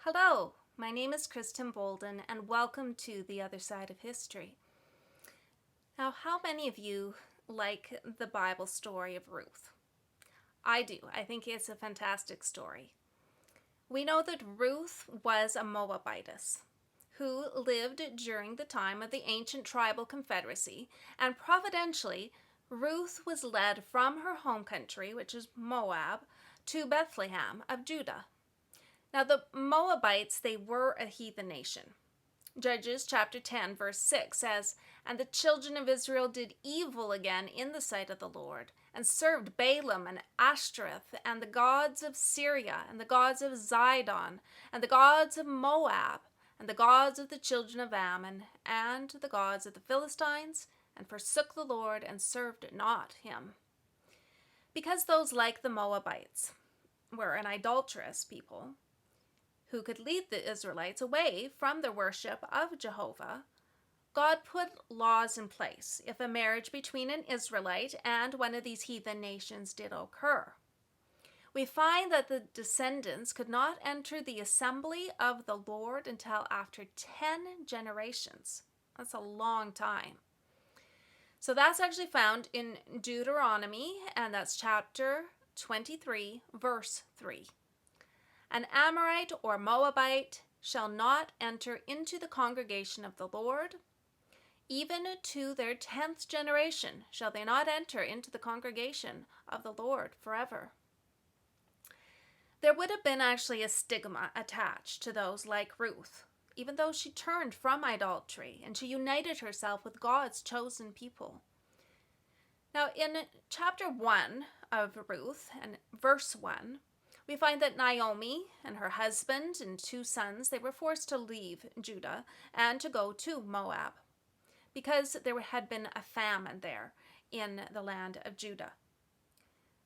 Hello, my name is Kristen Bolden, and welcome to The Other Side of History. Now, how many of you like the Bible story of Ruth? I do. I think it's a fantastic story. We know that Ruth was a Moabitess who lived during the time of the ancient tribal confederacy, and providentially, Ruth was led from her home country, which is Moab, to Bethlehem of Judah. Now, the Moabites, they were a heathen nation. Judges chapter 10, verse 6 says, "And the children of Israel did evil again in the sight of the Lord, and served Balaam and Ashtoreth, and the gods of Syria, and the gods of Zidon, and the gods of Moab, and the gods of the children of Ammon, and the gods of the Philistines, and forsook the Lord, and served not him." Because those like the Moabites were an idolatrous people, who could lead the Israelites away from their worship of Jehovah, God put laws in place if a marriage between an Israelite and one of these heathen nations did occur. We find that the descendants could not enter the assembly of the Lord until after 10 generations. That's a long time. So that's actually found in Deuteronomy, and that's chapter 23, verse 3. "An Amorite or Moabite shall not enter into the congregation of the Lord. Even to their 10th generation shall they not enter into the congregation of the Lord forever." There would have been actually a stigma attached to those like Ruth, even though she turned from idolatry and she united herself with God's chosen people. Now, in chapter 1 of Ruth and verse 1, we find that Naomi and her husband and 2 sons, they were forced to leave Judah and to go to Moab because there had been a famine there in the land of Judah.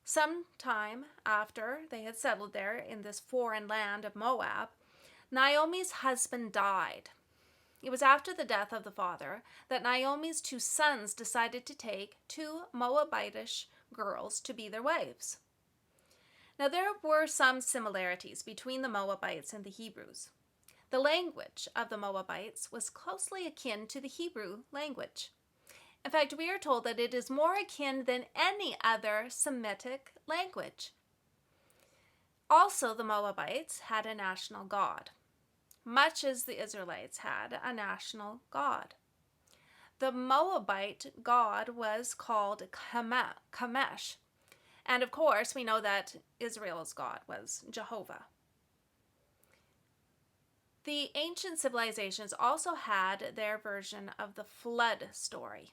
Sometime after they had settled there in this foreign land of Moab, Naomi's husband died. It was after the death of the father that Naomi's 2 sons decided to take 2 Moabitish girls to be their wives. Now, there were some similarities between the Moabites and the Hebrews. The language of the Moabites was closely akin to the Hebrew language. In fact, we are told that it is more akin than any other Semitic language. Also, the Moabites had a national god, much as the Israelites had a national god. The Moabite god was called Kamesh. And of course, we know that Israel's God was Jehovah. The ancient civilizations also had their version of the flood story.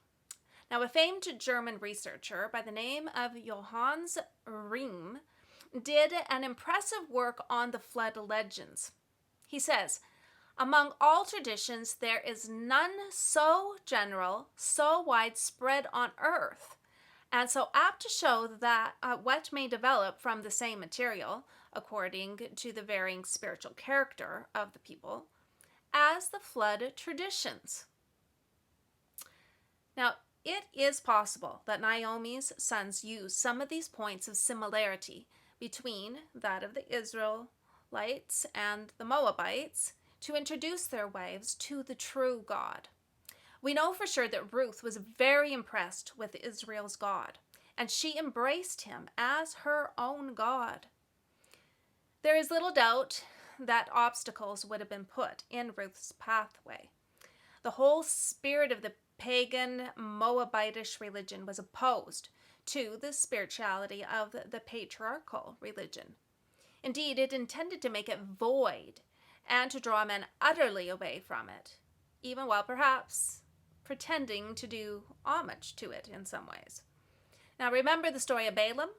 Now, a famed German researcher by the name of Johannes Rehm did an impressive work on the flood legends. He says, "Among all traditions, there is none so general, so widespread on earth, and so apt to show that what may develop from the same material, according to the varying spiritual character of the people, as the flood traditions." Now, it is possible that Naomi's sons used some of these points of similarity between that of the Israelites and the Moabites to introduce their wives to the true God. We know for sure that Ruth was very impressed with Israel's God, and she embraced him as her own God. There is little doubt that obstacles would have been put in Ruth's pathway. The whole spirit of the pagan Moabitish religion was opposed to the spirituality of the patriarchal religion. Indeed, it intended to make it void and to draw men utterly away from it, even while perhaps pretending to do homage to it in some ways. Now, remember the story of Balaam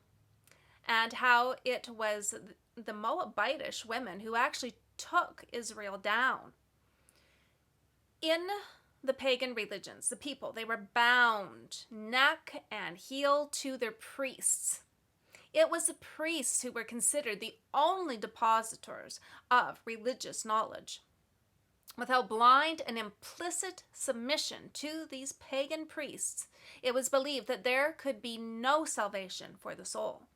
and how it was the Moabitish women who actually took Israel down. In the pagan religions, the people, they were bound neck and heel to their priests. It was the priests who were considered the only depositors of religious knowledge. Without blind and implicit submission to these pagan priests, it was believed that there could be no salvation for the soul.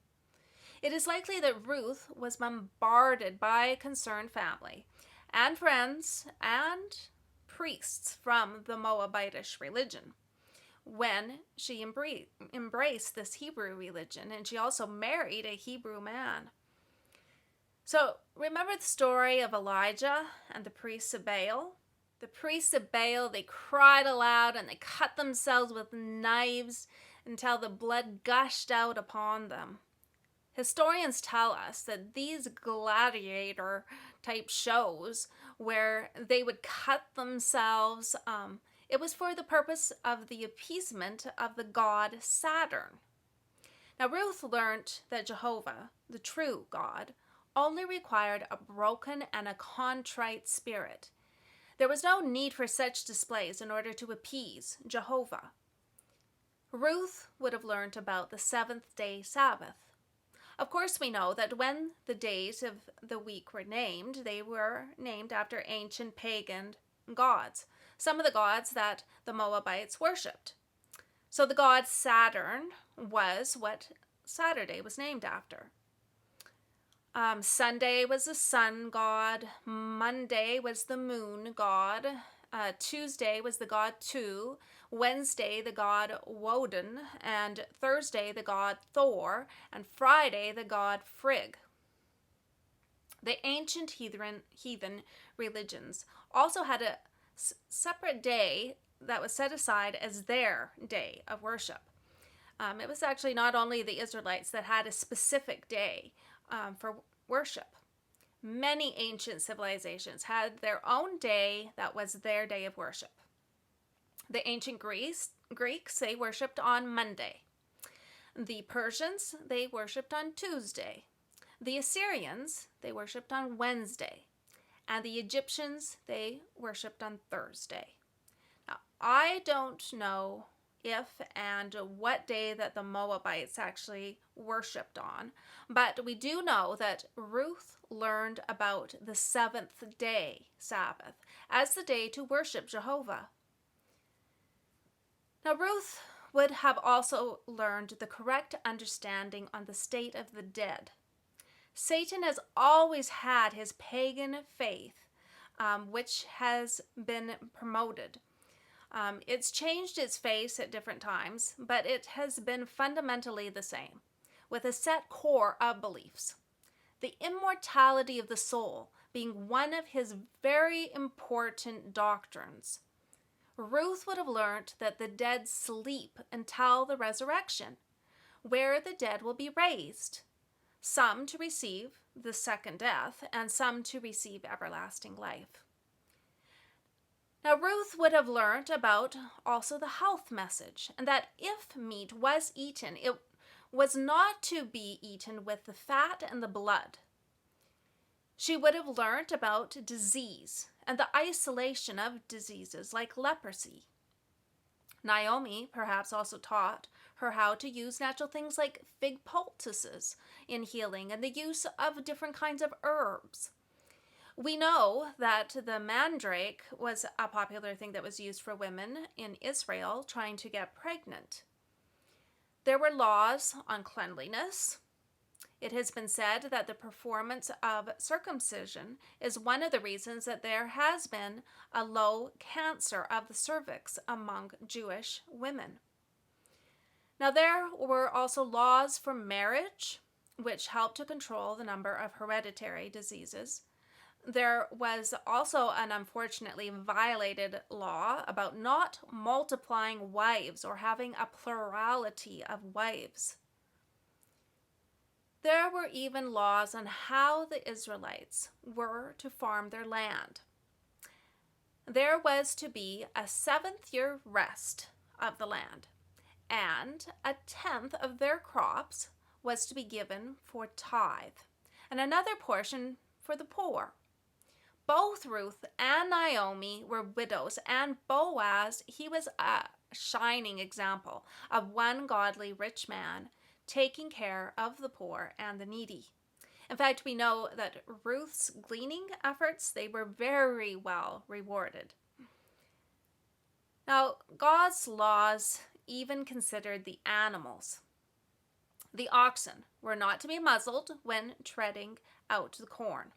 It is likely that Ruth was bombarded by a concerned family and friends and priests from the Moabitish religion when she embraced this Hebrew religion, and she also married a Hebrew man. So remember the story of Elijah and the priests of Baal? The priests of Baal, they cried aloud and they cut themselves with knives until the blood gushed out upon them. Historians tell us that these gladiator type shows where they would cut themselves, it was for the purpose of the appeasement of the god Saturn. Now, Ruth learned that Jehovah, the true God, only required a broken and a contrite spirit. There was no need for such displays in order to appease Jehovah. Ruth would have learned about the seventh-day Sabbath. Of course, we know that when the days of the week were named, they were named after ancient pagan gods, some of the gods that the Moabites worshipped. So the god Saturn was what Saturday was named after. Sunday was the sun god, Monday was the moon god, Tuesday was the god Tu, Wednesday the god Woden, and Thursday the god Thor, and Friday the god Frigg. The ancient heathen religions also had a separate day that was set aside as their day of worship. It was actually not only the Israelites that had a specific day for worship. Many ancient civilizations had their own day that was their day of worship. The ancient Greeks, they worshipped on Monday. The Persians, they worshipped on Tuesday. The Assyrians, they worshipped on Wednesday. And the Egyptians, they worshipped on Thursday. Now, I don't know if and what day that the Moabites actually worshipped on, but we do know that Ruth learned about the seventh-day Sabbath as the day to worship Jehovah. Now, Ruth would have also learned the correct understanding on the state of the dead. Satan has always had his pagan faith, which has been promoted. It's changed its face at different times, but it has been fundamentally the same, with a set core of beliefs. The immortality of the soul being one of his very important doctrines. Ruth would have learnt that the dead sleep until the resurrection, where the dead will be raised, some to receive the second death, and some to receive everlasting life. Now, Ruth would have learnt about also the health message, and that if meat was eaten, it was not to be eaten with the fat and the blood. She would have learnt about disease and the isolation of diseases like leprosy. Naomi perhaps also taught her how to use natural things like fig poultices in healing and the use of different kinds of herbs. We know that the mandrake was a popular thing that was used for women in Israel trying to get pregnant. There were laws on cleanliness. It has been said that the performance of circumcision is one of the reasons that there has been a low cancer of the cervix among Jewish women. Now, there were also laws for marriage, which helped to control the number of hereditary diseases. There was also an unfortunately violated law about not multiplying wives or having a plurality of wives. There were even laws on how the Israelites were to farm their land. There was to be a 7th-year rest of the land, and a 10th of their crops was to be given for tithe, and another portion for the poor. Both Ruth and Naomi were widows, and Boaz, he was a shining example of one godly rich man taking care of the poor and the needy. In fact, we know that Ruth's gleaning efforts, they were very well rewarded. Now, God's laws even considered the animals. The oxen were not to be muzzled when treading out the corn.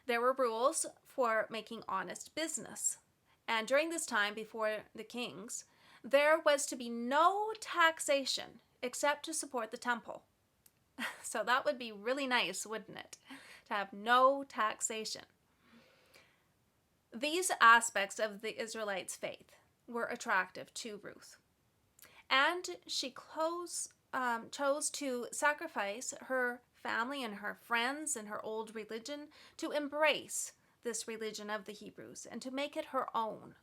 There were rules for making honest business. And during this time, before the kings, there was to be no taxation except to support the temple. So that would be really nice, wouldn't it? To have no taxation. These aspects of the Israelites' faith were attractive to Ruth. And she chose to sacrifice her family and her friends and her old religion to embrace this religion of the Hebrews and to make it her own.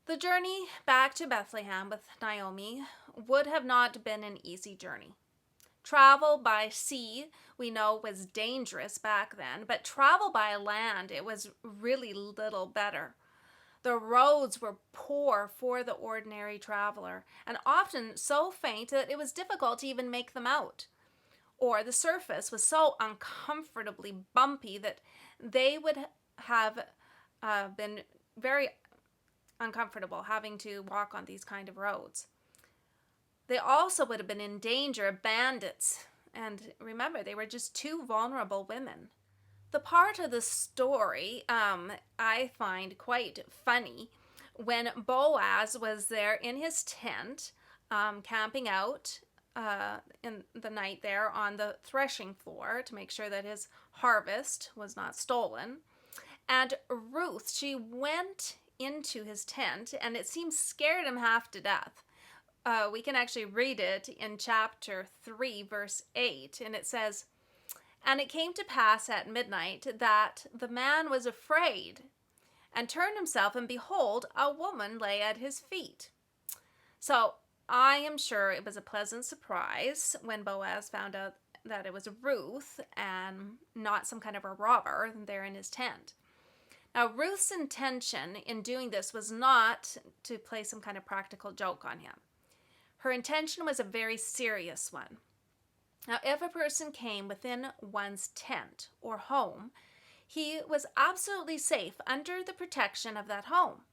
The journey back to Bethlehem with Naomi would have not been an easy journey. Travel by sea, we know, was dangerous back then, but travel by land, it was really little better. The roads were poor for the ordinary traveler, and often so faint that it was difficult to even make them out. Or the surface was so uncomfortably bumpy that they would have been very uncomfortable having to walk on these kind of roads. They also would have been in danger of bandits, and remember, they were just two vulnerable women. The part of the story I find quite funny when Boaz was there in his tent, camping out in the night there on the threshing floor to make sure that his harvest was not stolen. And Ruth, she went into his tent, and it seems scared him half to death. We can actually read it in chapter 3, verse 8, and it says, "And it came to pass at midnight that the man was afraid, and turned himself, and behold, a woman lay at his feet." So I am sure it was a pleasant surprise when Boaz found out that it was Ruth and not some kind of a robber there in his tent. Now, Ruth's intention in doing this was not to play some kind of practical joke on him. Her intention was a very serious one. Now, if a person came within one's tent or home, he was absolutely safe under the protection of that home.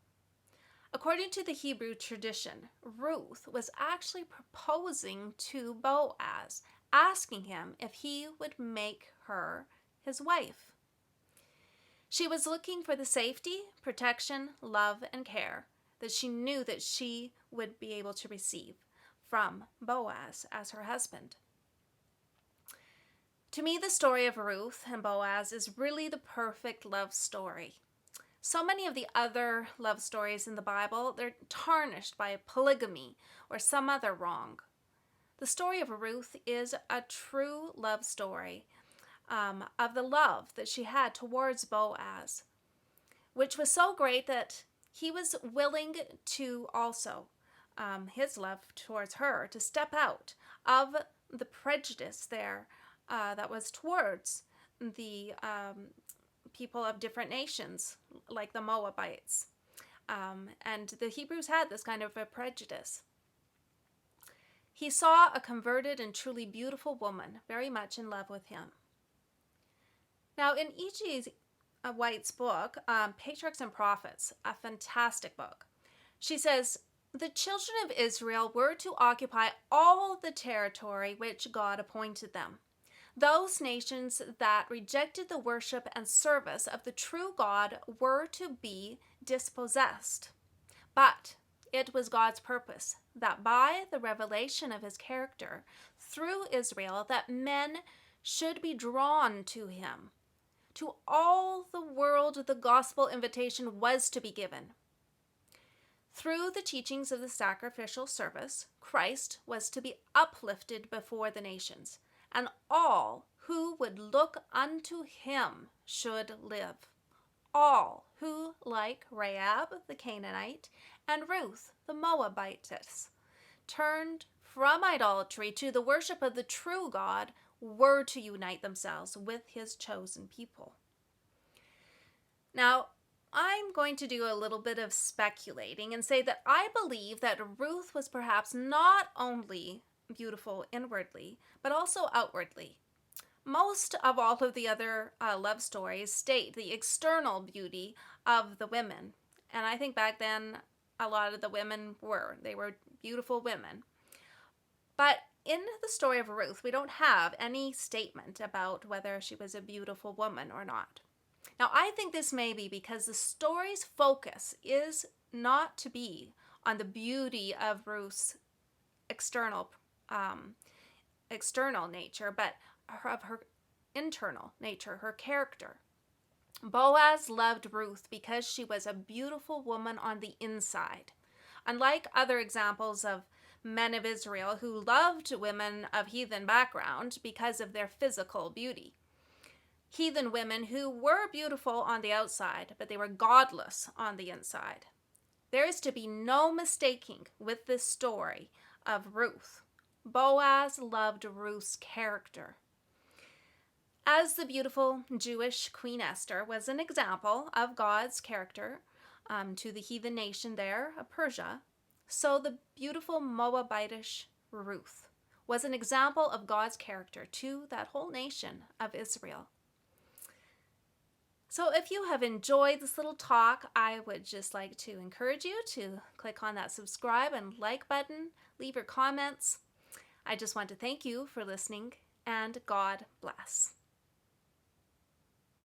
According to the Hebrew tradition, Ruth was actually proposing to Boaz, asking him if he would make her his wife. She was looking for the safety, protection, love, and care that she knew that she would be able to receive from Boaz as her husband. To me, the story of Ruth and Boaz is really the perfect love story. So many of the other love stories in the Bible, they're tarnished by polygamy or some other wrong. The story of Ruth is a true love story of the love that she had towards Boaz, which was so great that he was willing to also, his love towards her, to step out of the prejudice there that was towards the people of different nations, like the Moabites. And the Hebrews had this kind of a prejudice. He saw a converted and truly beautiful woman, very much in love with him. Now, in E.G. White's book, Patriarchs and Prophets, a fantastic book, she says, "The children of Israel were to occupy all the territory which God appointed them. Those nations that rejected the worship and service of the true God were to be dispossessed. But it was God's purpose that by the revelation of his character through Israel that men should be drawn to him. To all the world the gospel invitation was to be given. Through the teachings of the sacrificial service, Christ was to be uplifted before the nations, and all who would look unto him should live. All who, like Rahab the Canaanite and Ruth the Moabitess, turned from idolatry to the worship of the true God, were to unite themselves with his chosen people." Now, I'm going to do a little bit of speculating and say that I believe that Ruth was perhaps not only beautiful inwardly, but also outwardly. Most of all of the other love stories state the external beauty of the women. And I think back then a lot of the women were beautiful women. But in the story of Ruth, we don't have any statement about whether she was a beautiful woman or not. Now, I think this may be because the story's focus is not to be on the beauty of Ruth's external nature, but of her internal nature, her character. Boaz loved Ruth because she was a beautiful woman on the inside. Unlike other examples of men of Israel who loved women of heathen background because of their physical beauty. Heathen women who were beautiful on the outside, but they were godless on the inside. There is to be no mistaking with this story of Ruth. Boaz loved Ruth's character. As the beautiful Jewish Queen Esther was an example of God's character to the heathen nation there of Persia, so the beautiful Moabitish Ruth was an example of God's character to that whole nation of Israel. So if you have enjoyed this little talk, I would just like to encourage you to click on that subscribe and like button, leave your comments. I just want to thank you for listening, and God bless.